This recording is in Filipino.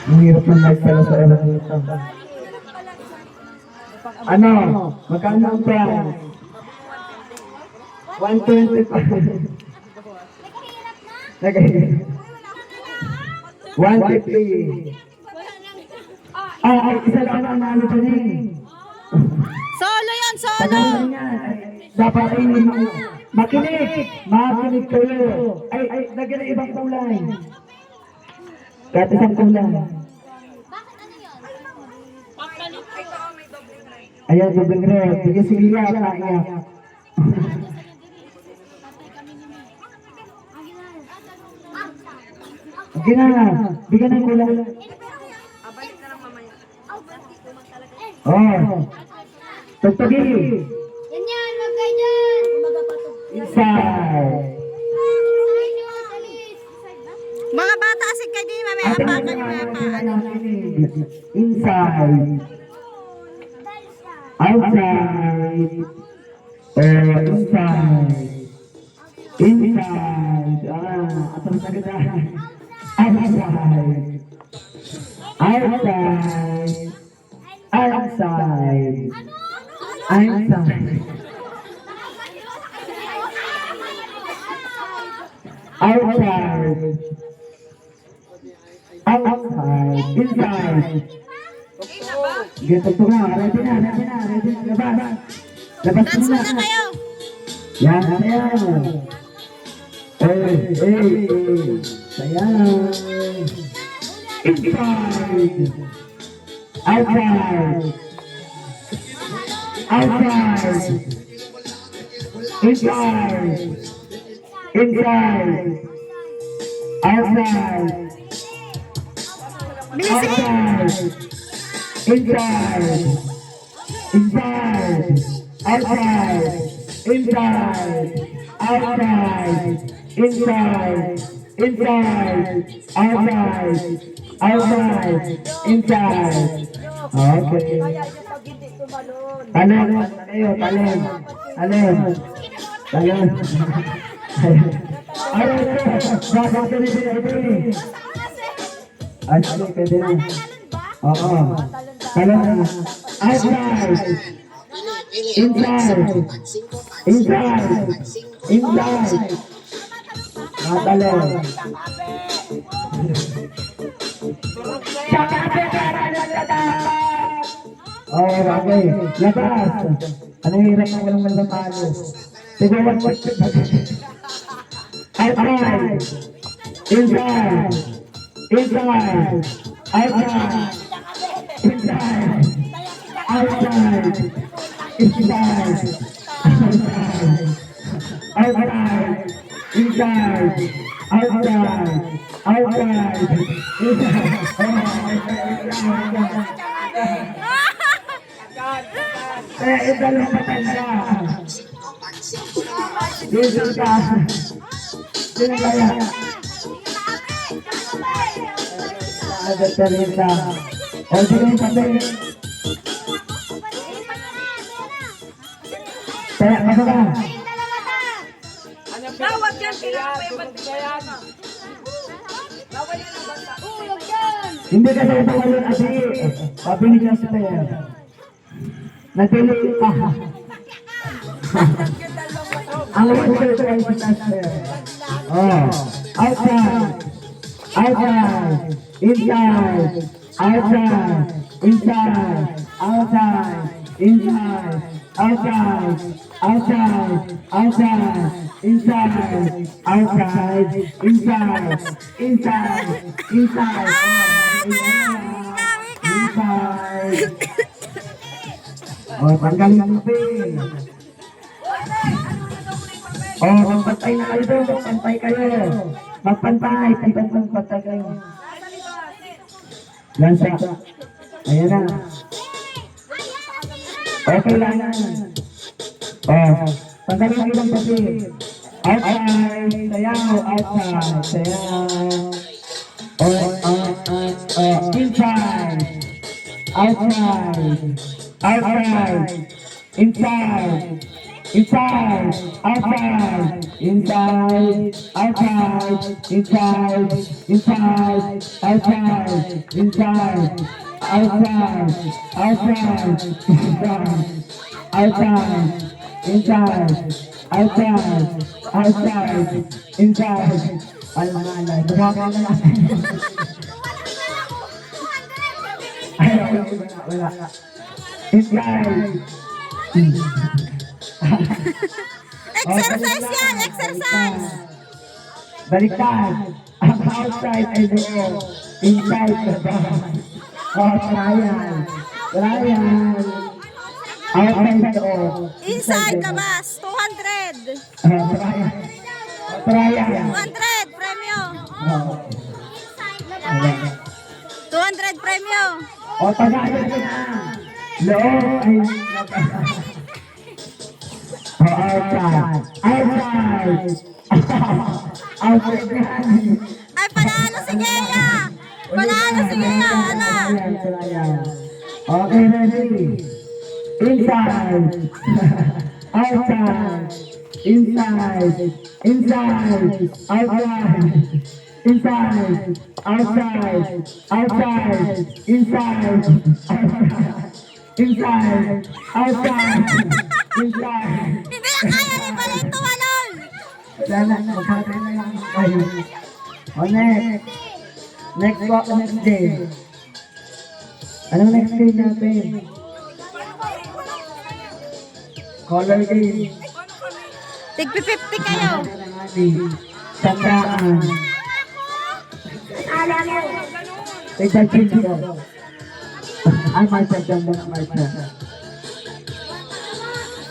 Ang hirap ng life pala sa oras nito. Ano? Magkano ang price? 125. Nagahirap. 150. Ay, isa lang ang nalo pa rin. Solo yan, solo! Tagalog niya. Dapat ay makinig. Makinig kayo. Ay, lagyan ng ibang kulay. Kahit isang kulay. Ayan, dobling red. Bigyan si Lia at naiyak. Okay na. Bigyan ng kulay. Oh. Tugtugi. Yan yan, wag kayo dyan. Inside. Mga bata, asig kayo din, mamaya pa kayo, mamaya pa. Inside. Outside. Inside. Inside. Atras na kita. Outside. Outside. Outside. Outside. Outside. Outside. Inside. Gitu tuh na. Ready na. Labas. Labas Dance muna. muna kayo. Yan, sayaw. Sayaw. Inside. Outside. Outside. Inside. Inside. Outside. Bilisin! Inside. Inside. Outside. Inside. Outside. Inside. Inside. Outside. Outside. Inside. Okay. Talon. Talon. Ay, pwede na. Oo. Talon. Outside. Inside. Talon. Oh, okay. Labas. Ano yung hirap ng walang talo? Siguro outside. Inside. Inside. Outside. Inside. Outside. Inside. Outside. Inside. Outside. Ito lang matanda. Dito ka. Sino kaya? Teresa. O, sige yung papel. Kaya, ano ka? Bawat yan, pinapayabad yan. Hindi ka sa itawalan kasi pabili niya sa tayo. Nagpili ka. Ang laman ko ito ay pagkasya. Oh, outside. Outside. Inside. Outside. Inside. Outside. Inside. Outside. Outside. Outside. Inside. Outside. Inside. Inside. Inside. Inside. Oh, tanggalin ang pin. Oh, magpantay na kayo doon. Magpantay kayo. Magpantay. Magpantay kayo. Lansa. Ayan na. Okay lang na. Oh, tanggalin ang ilang pati. Outside. Sayaw. Outside. Sayaw. Inside. Outside. Outside. Inside. inside, outside, inside, outside, inside, inside, outside, inside, outside, outside, inside, outside, outside, inside. Ay, mga alay, bumaba na natin. Ay, wala. Inside. Exercise yan, exercise. Baliktad. Ang outside ay loob. Inside sa bahay. Oh, trial. Trial. Outside loob. Inside labas, 200. Trial. Trial. 200 premyo. Oh. 200 premyo. O, tagalan na. Loob ay o, outside. Outside. Outside yan. Ay, panalo si Gea. Panalo si Gea, ala. Okay, ready? Inside. Outside. Inside. Inside. Outside. Inside. Outside. Outside. Inside. Inside. Outside. Inside. Hindi na kaya ni Balento Walon. Wala na, magkakain na lang kayo. O, next. Next walk, next day. Anong next day natin? Color game. Tig-50 kayo. Sandaan. Alam mo. Tignan ko. Ay, may sandaan na may sandaan.